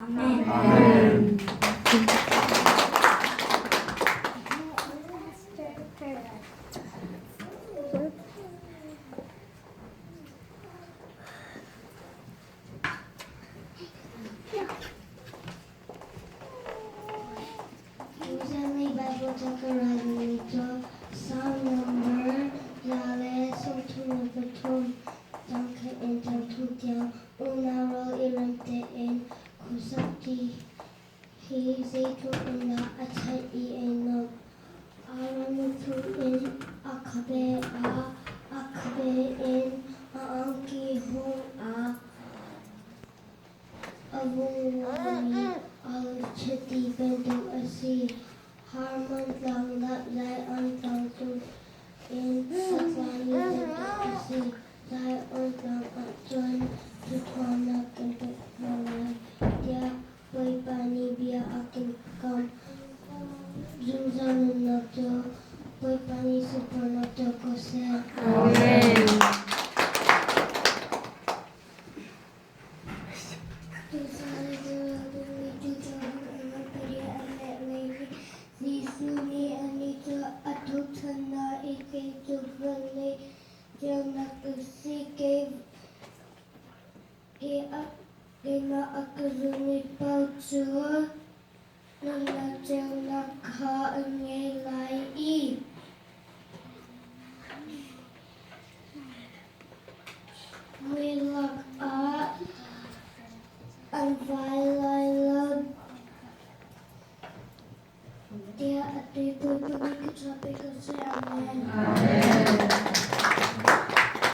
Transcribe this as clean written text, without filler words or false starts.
아멘. Recently, Bible Zechariah ito sa number dale sutun betul tangke entang tutiang unaro ilantein kusati hi zaitu ina atai eno aramutu in akabe in aangki hong avungwani alchati bentuk asi harman lang lai antang tu in saklani bentuk asi lai antang acuan tutuana bentuk malai dia boy pani bia akin kam zunzan nakjo boy pani super nakjo kose 아멘. Sisuni anita atutana ike jubale jangan kesike ina akazuni pausua nana jangan ka ngelai Mila